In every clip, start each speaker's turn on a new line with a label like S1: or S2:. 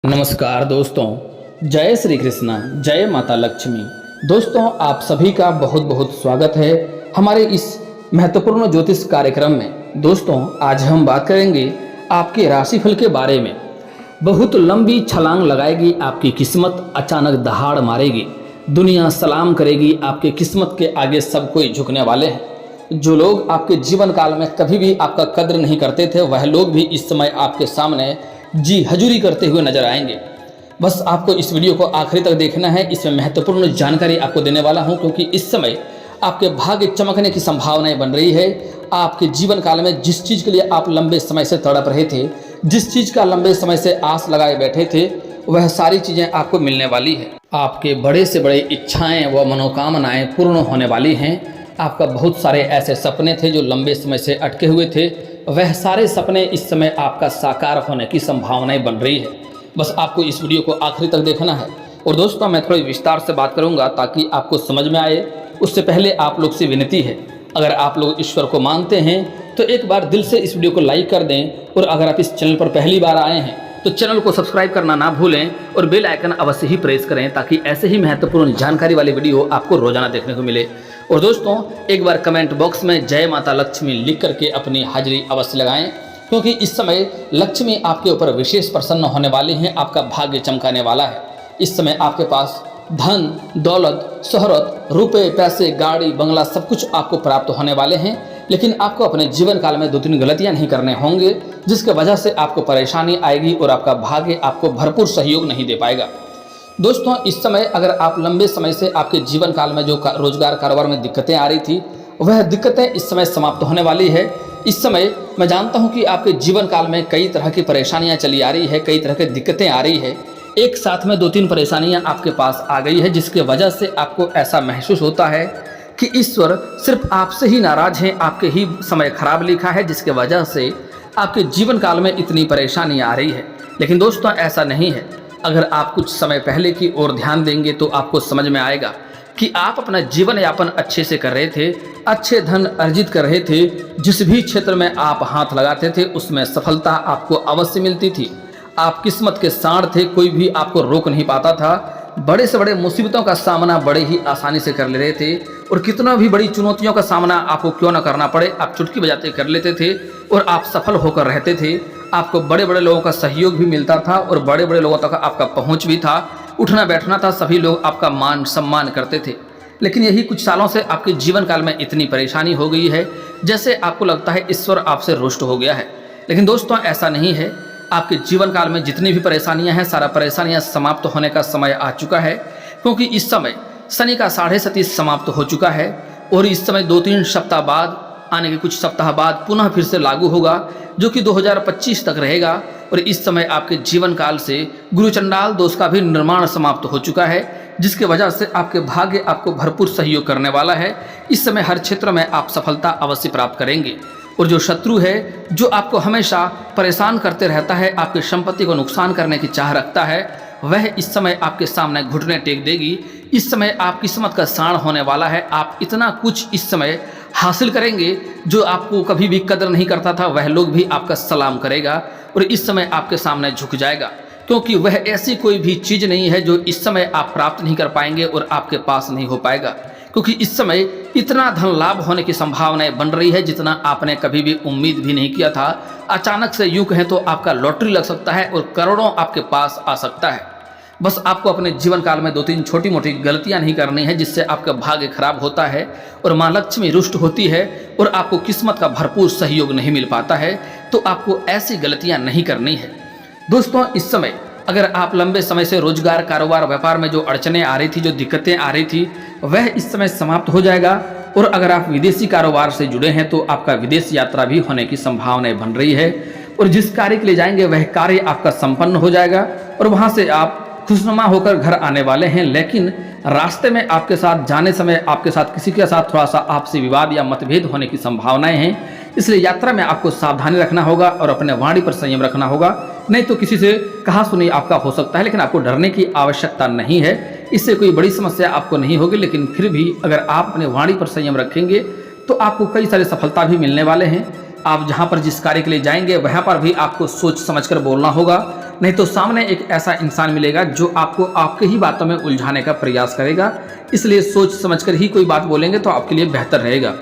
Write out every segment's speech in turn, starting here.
S1: नमस्कार दोस्तों, जय श्री कृष्णा, जय माता लक्ष्मी। दोस्तों, आप सभी का बहुत बहुत स्वागत है हमारे इस महत्वपूर्ण ज्योतिष कार्यक्रम में। दोस्तों, आज हम बात करेंगे आपके राशिफल के बारे में। बहुत लंबी छलांग लगाएगी आपकी किस्मत, अचानक दहाड़ मारेगी, दुनिया सलाम करेगी। आपके किस्मत के आगे सब कोई झुकने वाले हैं। जो लोग आपके जीवन काल में कभी भी आपका कद्र नहीं करते थे, वह लोग भी इस समय आपके सामने जी हजूरी करते हुए नजर आएंगे। बस आपको इस वीडियो को आखिरी तक देखना है। इसमें महत्वपूर्ण जानकारी आपको देने वाला हूं, क्योंकि इस समय आपके भाग्य चमकने की संभावनाएं बन रही है। आपके जीवन काल में जिस चीज़ के लिए आप लंबे समय से तड़प रहे थे, जिस चीज़ का लंबे समय से आस लगाए बैठे थे, वह सारी चीज़ें आपको मिलने वाली है। आपके बड़े से बड़े इच्छाएँ व मनोकामनाएँ पूर्ण होने वाली हैं। आपका बहुत सारे ऐसे सपने थे जो लंबे समय से अटके हुए थे, वह सारे सपने इस समय आपका साकार होने की संभावनाएं बन रही है। बस आपको इस वीडियो को आखिरी तक देखना है। और दोस्तों, मैं थोड़ी विस्तार से बात करूंगा ताकि आपको समझ में आए। उससे पहले आप लोग से विनती है, अगर आप लोग ईश्वर को मानते हैं तो एक बार दिल से इस वीडियो को लाइक कर दें। और अगर आप इस चैनल पर पहली बार आए हैं तो चैनल को सब्सक्राइब करना ना भूलें और बेल आइकन अवश्य ही प्रेस करें, ताकि ऐसे ही महत्वपूर्ण जानकारी वाली वीडियो आपको रोजाना देखने को मिले। और दोस्तों, एक बार कमेंट बॉक्स में जय माता लक्ष्मी लिख करके अपनी हाजिरी अवश्य लगाएं, क्योंकि इस समय लक्ष्मी आपके ऊपर विशेष प्रसन्न होने वाली हैं। आपका भाग्य चमकाने वाला है। इस समय आपके पास धन, दौलत, शोहरत, रुपए, पैसे, गाड़ी, बंगला सब कुछ आपको प्राप्त होने वाले हैं। लेकिन आपको अपने जीवन काल में 2-3 गलतियां नहीं करने होंगे, जिसके वजह से आपको परेशानी आएगी और आपका भाग्य आपको भरपूर सहयोग नहीं दे पाएगा। दोस्तों, इस समय अगर आप लंबे समय से आपके जीवन काल में जो रोजगार कारोबार में दिक्कतें आ रही थी, वह दिक्कतें इस समय समाप्त होने वाली है। इस समय मैं जानता हूं कि आपके जीवन काल में कई तरह की परेशानियां चली आ रही है, कई तरह की दिक्कतें आ रही है। एक साथ में 2-3 परेशानियां आपके पास आ गई है, जिसके वजह से आपको ऐसा महसूस होता है कि ईश्वर सिर्फ आपसे ही नाराज हैं, आपके ही समय खराब लिखा है, जिसके वजह से आपके जीवन काल में इतनी परेशानी आ रही है। लेकिन दोस्तों, ऐसा नहीं है। अगर आप कुछ समय पहले की ओर ध्यान देंगे तो आपको समझ में आएगा कि आप अपना जीवन यापन अच्छे से कर रहे थे, अच्छे धन अर्जित कर रहे थे। जिस भी क्षेत्र में आप हाथ लगाते थे उसमें सफलता आपको अवश्य मिलती थी। आप किस्मत के साढ़ थे, कोई भी आपको रोक नहीं पाता था। बड़े से बड़े मुसीबतों का सामना बड़े ही आसानी से कर ले रहे थे, और कितना भी बड़ी चुनौतियों का सामना आपको क्यों ना करना पड़े, आप चुटकी बजाते कर लेते थे और आप सफल होकर रहते थे। आपको बड़े बड़े लोगों का सहयोग भी मिलता था और बड़े बड़े लोगों तक आपका पहुंच भी था, उठना बैठना था, सभी लोग आपका मान सम्मान करते थे। लेकिन यही कुछ सालों से आपके जीवन काल में इतनी परेशानी हो गई है, जैसे आपको लगता है ईश्वर आपसे रुष्ट हो गया है। लेकिन दोस्तों, ऐसा नहीं है। आपके जीवन काल में जितनी भी परेशानियां हैं, सारा परेशानियां समाप्त होने का समय आ चुका है, क्योंकि इस समय शनि का 37.5 समाप्त हो चुका है। और इस समय 2-3 सप्ताह बाद, आने के कुछ सप्ताह बाद पुनः फिर से लागू होगा, जो कि 2025 तक रहेगा। और इस समय आपके जीवन काल से गुरु चंडाल दोष का भी निर्माण समाप्त हो चुका है, जिसके वजह से आपके भाग्य आपको भरपूर सहयोग करने वाला है। इस समय हर क्षेत्र में आप सफलता अवश्य प्राप्त करेंगे। और जो शत्रु है, जो आपको हमेशा परेशान करते रहता है, आपकी संपत्ति को नुकसान करने की चाह रखता है, वह इस समय आपके सामने घुटने टेक देगी। इस समय आप किस्मत का साण होने वाला है। आप इतना कुछ इस समय हासिल करेंगे, जो आपको कभी भी कदर नहीं करता था, वह लोग भी आपका सलाम करेगा और इस समय आपके सामने झुक जाएगा। क्योंकि वह ऐसी कोई भी चीज़ नहीं है जो इस समय आप प्राप्त नहीं कर पाएंगे और आपके पास नहीं हो पाएगा। क्योंकि इस समय इतना धन लाभ होने की संभावनाएं बन रही है जितना आपने कभी भी उम्मीद भी नहीं किया था। अचानक से यूं कहें तो आपका लॉटरी लग सकता है और करोड़ों आपके पास आ सकता है। बस आपको अपने जीवन काल में 2-3 छोटी मोटी गलतियां नहीं करनी है, जिससे आपका भाग्य खराब होता है और माँ लक्ष्मी रुष्ट होती है और आपको किस्मत का भरपूर सहयोग नहीं मिल पाता है। तो आपको ऐसी गलतियां नहीं करनी है। दोस्तों, इस समय अगर आप लंबे समय से रोजगार, कारोबार, व्यापार में जो अड़चने आ रही थी, जो दिक्कतें आ रही थी, वह इस समय समाप्त हो जाएगा। और अगर आप विदेशी कारोबार से जुड़े हैं तो आपका विदेश यात्रा भी होने की संभावनाएं बन रही है। और जिस कार्य के लिए जाएंगे वह कार्य आपका संपन्न हो जाएगा और वहां से आप खुशनुमा होकर घर आने वाले हैं। लेकिन रास्ते में आपके साथ जाने समय आपके साथ किसी के साथ थोड़ा सा आपसी विवाद या मतभेद होने की संभावनाएं हैं। इसलिए यात्रा में आपको सावधानी रखना होगा और अपने वाणी पर संयम रखना होगा, नहीं तो किसी से कहा सुनी आपका हो सकता है। लेकिन आपको डरने की आवश्यकता नहीं है, इससे कोई बड़ी समस्या आपको नहीं होगी। लेकिन फिर भी अगर आप अपने वाणी पर संयम रखेंगे तो आपको कई सारी सफलता भी मिलने वाले हैं। आप जहाँ पर जिस कार्य के लिए जाएंगे वहाँ पर भी आपको सोच समझकर बोलना होगा। नहीं तो सामने एक ऐसा इंसान मिलेगा जो आपको आपके ही बातों में उलझाने का प्रयास करेगा। इसलिए सोच समझकर ही कोई बात बोलेंगे तो आपके लिए बेहतर रहेगा।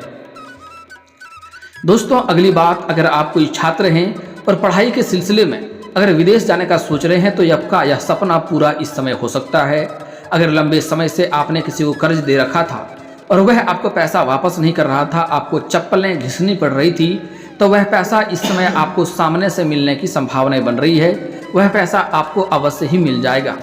S1: दोस्तों अगली बात, अगर आप कोई छात्र हैं और पढ़ाई के सिलसिले में अगर विदेश जाने का सोच रहे हैं तो आपका यह सपना पूरा इस समय हो सकता है। अगर लंबे समय से आपने किसी को कर्ज दे रखा था और वह आपको पैसा वापस नहीं कर रहा था, आपको चप्पलें घिसनी पड़ रही थी, तो वह पैसा इस समय आपको सामने से मिलने की संभावनाएं बन रही है। वह पैसा आपको अवश्य ही मिल जाएगा।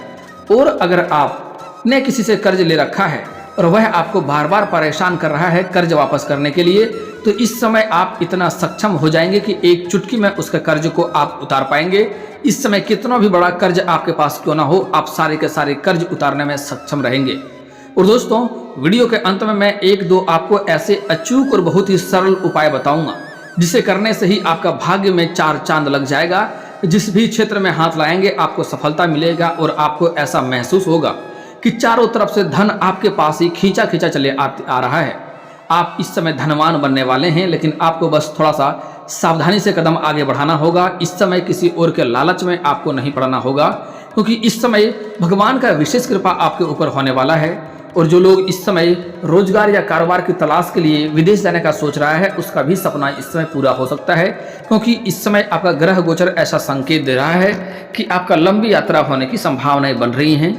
S1: और अगर आपने किसी से कर्ज ले रखा है और वह आपको बार बार परेशान कर रहा है कर्ज वापस करने के लिए, तो इस समय आप इतना सक्षम हो जाएंगे कि एक चुटकी में उसके कर्ज को आप उतार पाएंगे। इस समय कितना भी बड़ा कर्ज आपके पास क्यों ना हो, आप सारे के सारे कर्ज उतारने में सक्षम रहेंगे। और दोस्तों वीडियो के अंत में मैं एक दो आपको ऐसे अचूक और बहुत ही सरल उपाय बताऊंगा जिसे करने से ही आपका भाग्य में चार चांद लग जाएगा। जिस भी क्षेत्र में हाथ लाएंगे आपको सफलता मिलेगा और आपको ऐसा महसूस होगा कि चारों तरफ से धन आपके पास ही खींचा खींचा चले आ रहा है। आप इस समय धनवान बनने वाले हैं, लेकिन आपको बस थोड़ा सा सावधानी से कदम आगे बढ़ाना होगा। इस समय किसी और के लालच में आपको नहीं पड़ना होगा, क्योंकि इस समय भगवान का विशेष कृपा आपके ऊपर होने वाला है। और जो लोग इस समय रोजगार या कारोबार की तलाश के लिए विदेश जाने का सोच रहा है, उसका भी सपना इस समय पूरा हो सकता है, क्योंकि इस समय आपका ग्रह गोचर ऐसा संकेत दे रहा है कि आपका लंबी यात्रा होने की संभावनाएं बन रही हैं।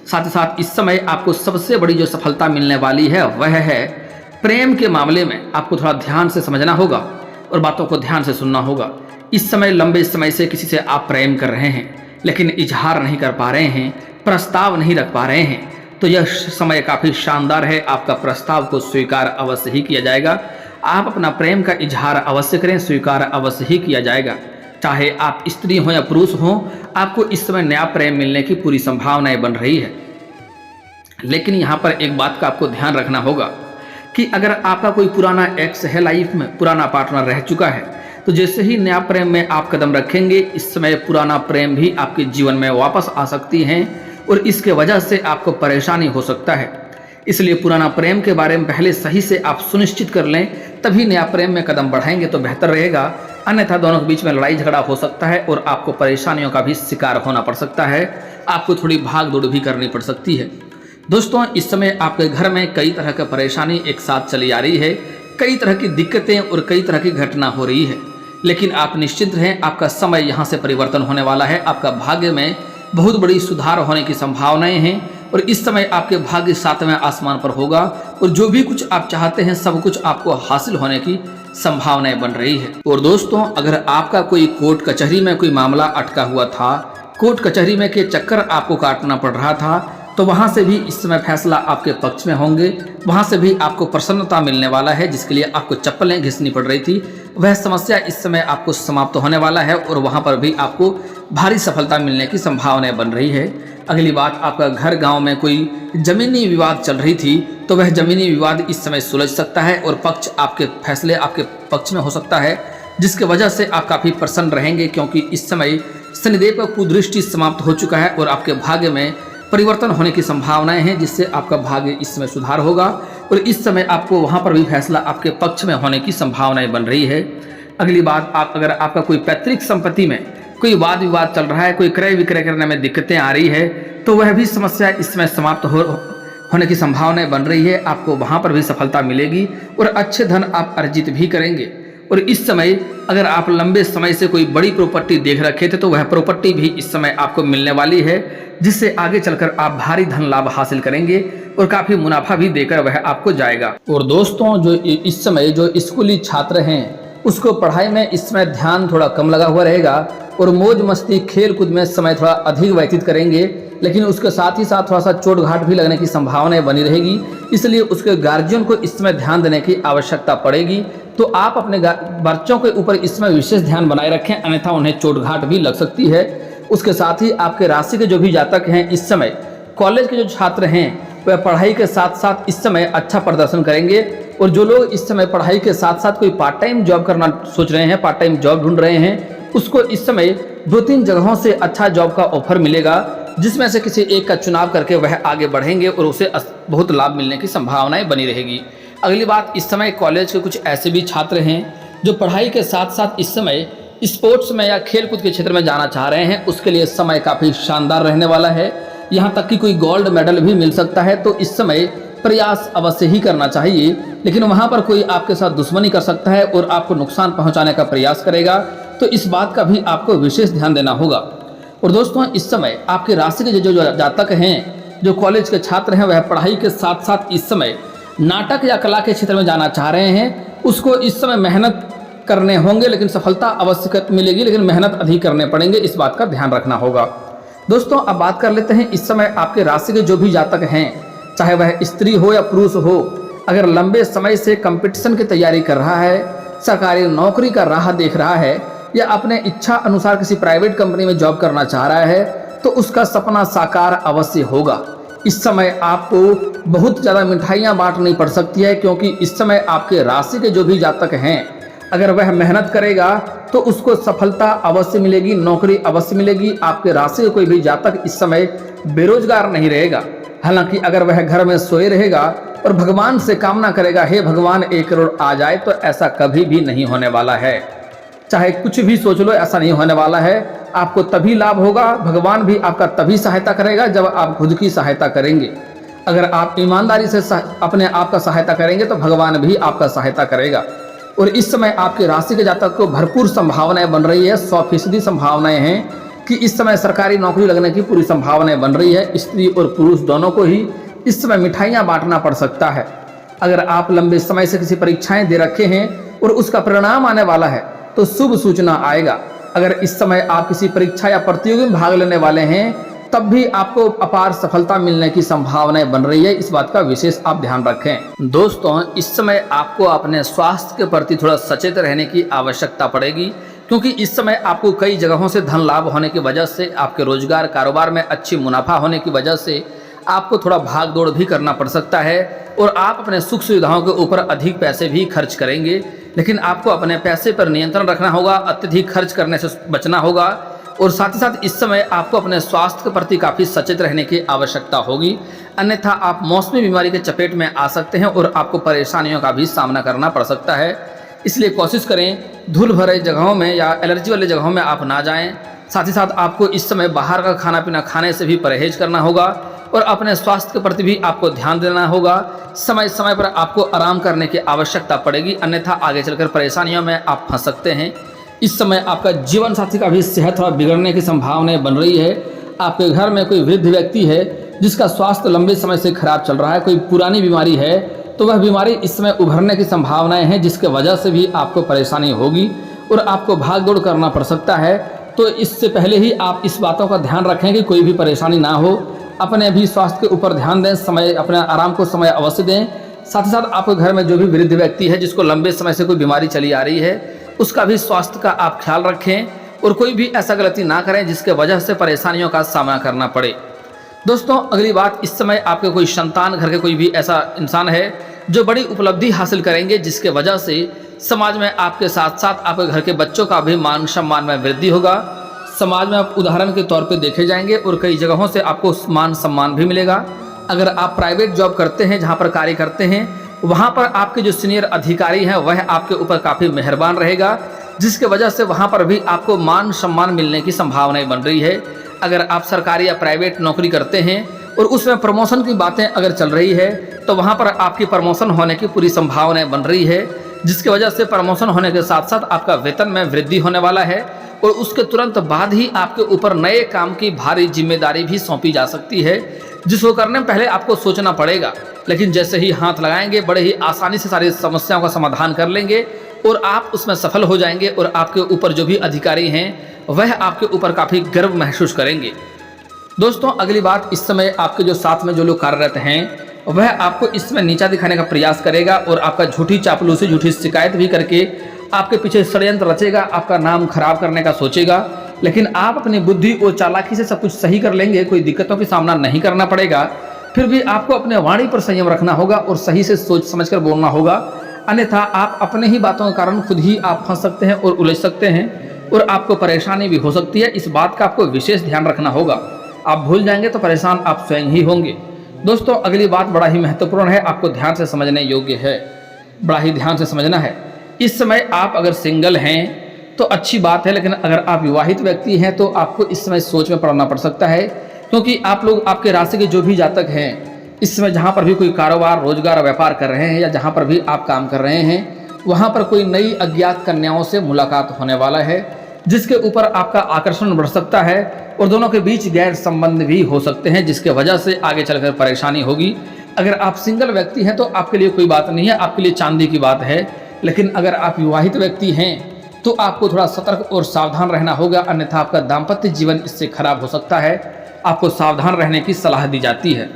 S1: साथ ही साथ इस समय आपको सबसे बड़ी जो सफलता मिलने वाली है वह है प्रेम के मामले में। आपको थोड़ा ध्यान से समझना होगा और बातों को ध्यान से सुनना होगा। इस समय लंबे समय से किसी से आप प्रेम कर रहे हैं, लेकिन इजहार नहीं कर पा रहे हैं, प्रस्ताव नहीं रख पा रहे हैं, तो यह समय काफ़ी शानदार है। आपका प्रस्ताव को स्वीकार अवश्य ही किया जाएगा। आप अपना प्रेम का इजहार अवश्य करें, स्वीकार अवश्य ही किया जाएगा। चाहे आप स्त्री हो या पुरुष हो, आपको इस समय नया प्रेम मिलने की पूरी संभावनाएं बन रही है। लेकिन यहाँ पर एक बात का आपको ध्यान रखना होगा कि अगर आपका कोई पुराना एक्स है, लाइफ में पुराना पार्टनर रह चुका है, तो जैसे ही नया प्रेम में आप कदम रखेंगे, इस समय पुराना प्रेम भी आपके जीवन में वापस आ सकती हैं और इसके वजह से आपको परेशानी हो सकता है। इसलिए पुराना प्रेम के बारे में पहले सही से आप सुनिश्चित कर लें, तभी नया प्रेम में कदम बढ़ाएंगे तो बेहतर रहेगा। अन्यथा दोनों के बीच में लड़ाई झगड़ा हो सकता है और आपको परेशानियों का भी शिकार होना पड़ सकता है। आपको थोड़ी भाग दौड़ भी करनी पड़ सकती है। दोस्तों इस समय आपके घर में कई तरह की परेशानी एक साथ चली आ रही है, कई तरह की दिक्कतें और कई तरह की घटना हो रही है, लेकिन आप निश्चिंत रहें, आपका समय यहाँ से परिवर्तन होने वाला है। आपका भाग्य में बहुत बड़ी सुधार होने की संभावनाएं हैं और इस समय आपके भाग्य 7वें आसमान पर होगा और जो भी कुछ आप चाहते हैं सब कुछ आपको हासिल होने की संभावनाएं बन रही है। और दोस्तों अगर आपका कोई कोर्ट कचहरी में कोई मामला अटका हुआ था, कोर्ट कचहरी में के चक्कर आपको काटना पड़ रहा था, तो वहां से भी इस समय फैसला आपके पक्ष में होंगे। वहां से भी आपको प्रसन्नता मिलने वाला है। जिसके लिए आपको चप्पलें घिसनी पड़ रही थी, वह समस्या इस समय आपको समाप्त होने वाला है और वहां पर भी आपको भारी सफलता मिलने की संभावनाएं बन रही है। अगली बात, आपका घर गांव में कोई जमीनी विवाद चल रही थी, तो वह जमीनी विवाद इस समय सुलझ सकता है और पक्ष आपके फैसले आपके पक्ष में हो सकता है, जिसके वजह से आप काफ़ी प्रसन्न रहेंगे, क्योंकि इस समय शनिदेव का कुदृष्टि समाप्त हो चुका है और आपके भाग्य में परिवर्तन होने की संभावनाएं हैं, जिससे आपका भाग्य इस समय सुधार होगा और इस समय आपको वहां पर भी फैसला आपके पक्ष में होने की संभावनाएं बन रही है। अगली बात, अगर आपका कोई पैतृक संपत्ति में कोई वाद विवाद चल रहा है, कोई क्रय विक्रय करने में दिक्कतें आ रही है, तो वह भी समस्या इस समय समाप्त होने की संभावनाएं बन रही है। आपको वहां पर भी सफलता मिलेगी और अच्छे धन आप अर्जित भी करेंगे। और इस समय अगर आप लंबे समय से कोई बड़ी प्रॉपर्टी देख रखे थे, तो वह प्रॉपर्टी भी इस समय आपको मिलने वाली है, जिससे आगे चलकर आप भारी धन लाभ हासिल करेंगे और काफ़ी मुनाफा भी देकर वह आपको जाएगा। और दोस्तों जो इस समय जो स्कूली छात्र हैं, उसको पढ़ाई में इस समय ध्यान थोड़ा कम लगा हुआ रहेगा और मौज मस्ती खेल कूद में समय थोड़ा अधिक व्यतीत करेंगे, लेकिन उसके साथ ही साथ थोड़ा सा चोट घाट भी लगने की संभावनाएं बनी रहेगी। इसलिए उसके गार्जियन को इस समय ध्यान देने की आवश्यकता पड़ेगी। तो आप अपने बच्चों के ऊपर इस समय विशेष ध्यान बनाए रखें, अन्यथा उन्हें चोट घाट भी लग सकती है। उसके साथ ही आपके राशि के जो भी जातक हैं, इस समय कॉलेज के जो छात्र हैं, वह पढ़ाई के साथ साथ इस समय अच्छा प्रदर्शन करेंगे। और जो लोग इस समय पढ़ाई के साथ साथ कोई पार्ट टाइम जॉब करना सोच रहे हैं, पार्ट टाइम जॉब ढूंढ रहे हैं, उसको इस समय 2-3 जगहों से अच्छा जॉब का ऑफर मिलेगा, जिसमें से किसी एक का चुनाव करके वह आगे बढ़ेंगे और उसे बहुत लाभ मिलने की संभावनाएं बनी रहेगी। अगली बात, इस समय कॉलेज के कुछ ऐसे भी छात्र हैं जो पढ़ाई के साथ साथ इस समय स्पोर्ट्स में या खेलकूद के क्षेत्र में जाना चाह रहे हैं, उसके लिए समय काफ़ी शानदार रहने वाला है। यहाँ तक कि कोई गोल्ड मेडल भी मिल सकता है। तो इस समय प्रयास अवश्य ही करना चाहिए, लेकिन वहाँ पर कोई आपके साथ दुश्मनी कर सकता है और आपको नुकसान पहुँचाने का प्रयास करेगा, तो इस बात का भी आपको विशेष ध्यान देना होगा। और दोस्तों, इस समय आपके राशि के जो जातक हैं, जो कॉलेज के छात्र हैं, वह पढ़ाई के साथ साथ इस समय नाटक या कला के क्षेत्र में जाना चाह रहे हैं, उसको इस समय मेहनत करने होंगे, लेकिन सफलता अवश्य मिलेगी, लेकिन मेहनत अधिक करने पड़ेंगे, इस बात का ध्यान रखना होगा। दोस्तों, अब बात कर लेते हैं इस समय आपके राशि के जो भी जातक हैं, चाहे वह स्त्री हो या पुरुष हो, अगर लंबे समय से कंपटीशन की तैयारी कर रहा है, सरकारी नौकरी का राह देख रहा है या अपने इच्छा अनुसार किसी प्राइवेट कंपनी में जॉब करना चाह रहा है, तो उसका सपना साकार अवश्य होगा। इस समय आपको बहुत ज़्यादा मिठाइयाँ बांटनी पड़ सकती है, क्योंकि इस समय आपके राशि के जो भी जातक हैं, अगर वह मेहनत करेगा तो उसको सफलता अवश्य मिलेगी, नौकरी अवश्य मिलेगी। आपके राशि का कोई भी जातक इस समय बेरोजगार नहीं रहेगा। हालांकि अगर वह घर में सोए रहेगा और भगवान से कामना करेगा, हे भगवान 1 करोड़ आ जाए, तो ऐसा कभी भी नहीं होने वाला है। चाहे कुछ भी सोच लो, ऐसा नहीं होने वाला है। आपको तभी लाभ होगा, भगवान भी आपका तभी सहायता करेगा जब आप खुद की सहायता करेंगे। अगर आप ईमानदारी से अपने आप का सहायता करेंगे तो भगवान भी आपका सहायता करेगा। और इस समय आपके राशि के जातक को भरपूर संभावनाएं बन रही है, 100% संभावनाएं हैं कि इस समय सरकारी नौकरी लगने की पूरी संभावनाएं बन रही है। स्त्री और पुरुष दोनों को ही इस समय मिठाइयाँ बांटना पड़ सकता है। अगर आप लंबे समय से किसी परीक्षाएं दे रखे हैं और उसका परिणाम आने वाला है, तो शुभ सूचना आएगा। अगर इस समय आप किसी परीक्षा या प्रतियोगिता में भाग लेने वाले हैं, तब भी आपको अपार सफलता मिलने की संभावनाएं बन रही है, इस बात का विशेष आप ध्यान रखें। दोस्तों, इस समय आपको अपने स्वास्थ्य के प्रति थोड़ा सचेत रहने की आवश्यकता पड़ेगी, क्योंकि इस समय आपको कई जगहों से धन लाभ होने की वजह से, आपके रोजगार कारोबार में अच्छी मुनाफा होने की वजह से आपको थोड़ा भाग दौड़ भी करना पड़ सकता है और आप अपने सुख सुविधाओं के ऊपर अधिक पैसे भी खर्च करेंगे। लेकिन आपको अपने पैसे पर नियंत्रण रखना होगा, अत्यधिक खर्च करने से बचना होगा। और साथ ही साथ इस समय आपको अपने स्वास्थ्य के प्रति काफ़ी सचेत रहने की आवश्यकता होगी, अन्यथा आप मौसमी बीमारी के चपेट में आ सकते हैं और आपको परेशानियों का भी सामना करना पड़ सकता है। इसलिए कोशिश करें धूल भरे जगहों में या एलर्जी वाले जगहों में आप ना जाएं। साथ ही साथ आपको इस समय बाहर का खाना पीना खाने से भी परहेज करना होगा और अपने स्वास्थ्य के प्रति भी आपको ध्यान देना होगा। समय समय पर आपको आराम करने की आवश्यकता पड़ेगी, अन्यथा आगे चलकर परेशानियों में आप फंस सकते हैं। इस समय आपका जीवन साथी का भी सेहत थोड़ा बिगड़ने की संभावनाएं बन रही है। आपके घर में कोई वृद्ध व्यक्ति है जिसका स्वास्थ्य लंबे समय से खराब चल रहा है, कोई पुरानी बीमारी है, तो वह बीमारी इस समय उभरने की संभावनाएं हैं, जिसके वजह से भी आपको परेशानी होगी और आपको भाग दौड़ करना पड़ सकता है। तो इससे पहले ही आप इस बातों का ध्यान रखें कि कोई भी परेशानी ना हो। अपने भी स्वास्थ्य के ऊपर ध्यान दें, समय अपने आराम को समय अवश्य दें। साथ ही साथ आपके घर में जो भी वृद्ध व्यक्ति है जिसको लंबे समय से कोई बीमारी चली आ रही है, उसका भी स्वास्थ्य का आप ख्याल रखें और कोई भी ऐसा गलती ना करें जिसके वजह से परेशानियों का सामना करना पड़े। दोस्तों, अगली बात, इस समय आपके कोई संतान, घर के कोई भी ऐसा इंसान है जो बड़ी उपलब्धि हासिल करेंगे, जिसके वजह से समाज में आपके साथ साथ आपके घर के बच्चों का भी मान सम्मान में वृद्धि होगा। समाज में आप उदाहरण के तौर पे देखे जाएंगे और कई जगहों से आपको मान सम्मान भी मिलेगा। अगर आप प्राइवेट जॉब करते हैं, जहाँ पर कार्य करते हैं, वहाँ पर आपके जो सीनियर अधिकारी हैं वह आपके ऊपर काफ़ी मेहरबान रहेगा, जिसके वजह से वहाँ पर भी आपको मान सम्मान मिलने की संभावनाएं बन रही है। अगर आप सरकारी या प्राइवेट नौकरी करते हैं और उसमें प्रमोशन की बातें अगर चल रही है, तो वहाँ पर आपकी प्रमोशन होने की पूरी संभावनाएं बन रही है, जिसकी वजह से प्रमोशन होने के साथ साथ आपका वेतन में वृद्धि होने वाला है और उसके तुरंत बाद ही आपके ऊपर नए काम की भारी जिम्मेदारी भी सौंपी जा सकती है, जिसको करने में पहले आपको सोचना पड़ेगा, लेकिन जैसे ही हाथ लगाएंगे बड़े ही आसानी से सारी समस्याओं का समाधान कर लेंगे और आप उसमें सफल हो जाएंगे और आपके ऊपर जो भी अधिकारी हैं वह आपके ऊपर काफ़ी गर्व महसूस करेंगे। दोस्तों, अगली बात, इस समय आपके जो साथ में जो लोग कार्यरत हैं वह आपको इसमें नीचा दिखाने का प्रयास करेगा और आपका झूठी चापलूसी, झूठी शिकायत भी करके आपके पीछे षड्यंत्र रचेगा, आपका नाम खराब करने का सोचेगा। लेकिन आप अपनी बुद्धि और चालाकी से सब कुछ सही कर लेंगे, कोई दिक्कतों का सामना नहीं करना पड़ेगा। फिर भी आपको अपने वाणी पर संयम रखना होगा और सही से सोच समझकर बोलना होगा, अन्यथा आप अपने ही बातों के कारण खुद ही आप फंस सकते हैं और उलझ सकते हैं और आपको परेशानी भी हो सकती है। इस बात का आपको विशेष ध्यान रखना होगा। आप भूल जाएंगे तो परेशान आप स्वयं ही होंगे। दोस्तों, अगली बात बड़ा ही महत्वपूर्ण है, आपको ध्यान से समझने योग्य है, बड़ा ही ध्यान से समझना है। इस समय आप अगर सिंगल हैं तो अच्छी बात है, लेकिन अगर आप विवाहित व्यक्ति हैं तो आपको इस समय सोच में पड़ना पड़ सकता है, क्योंकि आप लोग, आपके राशि के जो भी जातक हैं, इस समय जहाँ पर भी कोई कारोबार, रोजगार, व्यापार कर रहे हैं या जहाँ पर भी आप काम कर रहे हैं, वहाँ पर कोई नई अज्ञात कन्याओं से मुलाकात होने वाला है, जिसके ऊपर आपका आकर्षण बढ़ सकता है और दोनों के बीच गैर संबंध भी हो सकते हैं, जिसके वजह से आगे चलकर परेशानी होगी। अगर आप सिंगल व्यक्ति हैं तो आपके लिए कोई बात नहीं है, आपके लिए चांदी की बात है। लेकिन अगर आप विवाहित व्यक्ति हैं तो आपको थोड़ा सतर्क और सावधान रहना होगा, अन्यथा आपका दाम्पत्य जीवन इससे खराब हो सकता है। आपको सावधान रहने की सलाह दी जाती है।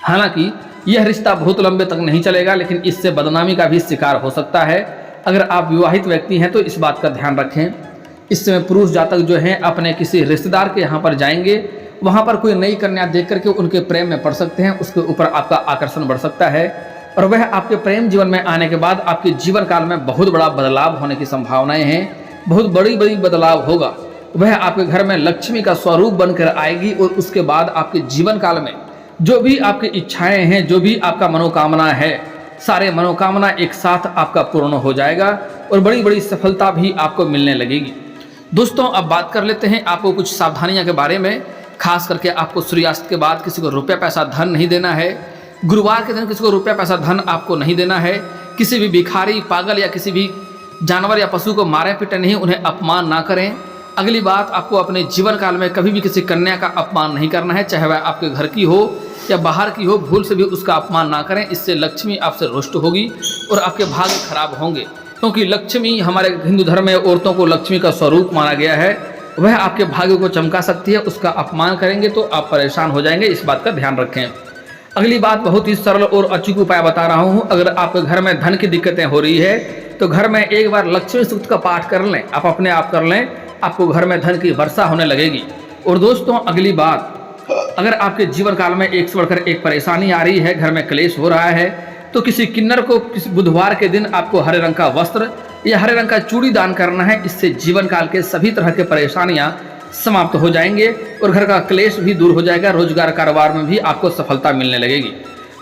S1: हालांकि यह रिश्ता बहुत लंबे तक नहीं चलेगा, लेकिन इससे बदनामी का भी शिकार हो सकता है। अगर आप विवाहित व्यक्ति हैं तो इस बात का ध्यान रखें। इस समय पुरुष जातक जो हैं अपने किसी रिश्तेदार के यहाँ पर जाएंगे, वहाँ पर कोई नई कन्या देख करके उनके प्रेम में पड़ सकते हैं, उसके ऊपर आपका आकर्षण बढ़ सकता है और वह आपके प्रेम जीवन में आने के बाद आपके जीवन काल में बहुत बड़ा बदलाव होने की संभावनाएं हैं। बहुत बड़ी बदलाव होगा। वह आपके घर में लक्ष्मी का स्वरूप बनकर आएगी और उसके बाद आपके जीवन काल में जो भी आपकी इच्छाएं हैं, जो भी आपका मनोकामना है, सारे मनोकामना एक साथ आपका पूर्ण हो जाएगा और बड़ी सफलता भी आपको मिलने लगेगी। दोस्तों, अब बात कर लेते हैं आपको कुछ सावधानियां के बारे में। खास करके आपको सूर्यास्त के बाद किसी को रुपया पैसा धन नहीं देना है। गुरुवार के दिन किसी को रुपया पैसा धन आपको नहीं देना है। किसी भी भिखारी, पागल या किसी भी जानवर या पशु को मारें पीटें नहीं, उन्हें अपमान ना करें। अगली बात, आपको अपने जीवन काल में कभी भी किसी कन्या का अपमान नहीं करना है, चाहे वह आपके घर की हो या बाहर की हो, भूल से भी उसका अपमान ना करें। इससे लक्ष्मी आपसे रुष्ट होगी और आपके भाग्य खराब होंगे, क्योंकि लक्ष्मी, हमारे हिंदू धर्म में औरतों को लक्ष्मी का स्वरूप माना गया है। वह आपके भाग्य को चमका सकती है, उसका अपमान करेंगे तो आप परेशान हो जाएंगे, इस बात का ध्यान रखें। अगली बात, बहुत ही सरल और अचूक उपाय बता रहा हूँ। अगर आपके घर में धन की दिक्कतें हो रही है तो घर में एक बार लक्ष्मी सूक्त का पाठ कर लें, आप अपने आप कर लें, आपको घर में धन की वर्षा होने लगेगी। और दोस्तों, अगली बात, अगर आपके जीवन काल में एक से बढ़कर एक परेशानी आ रही है, घर में क्लेश हो रहा है, तो किसी किन्नर को किसी बुधवार के दिन आपको हरे रंग का वस्त्र या हरे रंग का चूड़ी दान करना है। इससे जीवन काल के सभी तरह के परेशानियां समाप्त हो जाएंगे और घर का क्लेश भी दूर हो जाएगा। रोजगार, कारोबार में भी आपको सफलता मिलने लगेगी।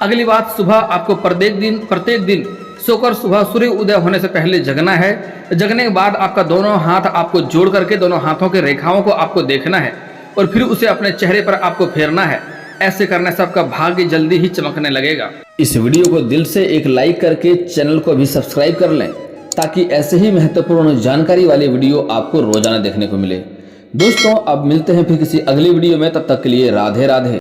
S1: अगली बात, सुबह आपको प्रत्येक दिन सोकर सुबह सूर्य उदय होने से पहले जगना है। जगने के बाद आपका दोनों हाथ आपको जोड़ करके दोनों हाथों के रेखाओं को आपको देखना है और फिर उसे अपने चेहरे पर आपको फेरना है। ऐसे करने से आपका भाग्य जल्दी ही चमकने लगेगा। इस वीडियो को दिल से एक लाइक करके चैनल को भी सब्सक्राइब कर लें, ताकि ऐसे ही महत्वपूर्ण जानकारी वाली वीडियो आपको रोजाना देखने को मिले। दोस्तों, अब मिलते हैं फिर किसी अगली वीडियो में, तब तक के लिए राधे राधे।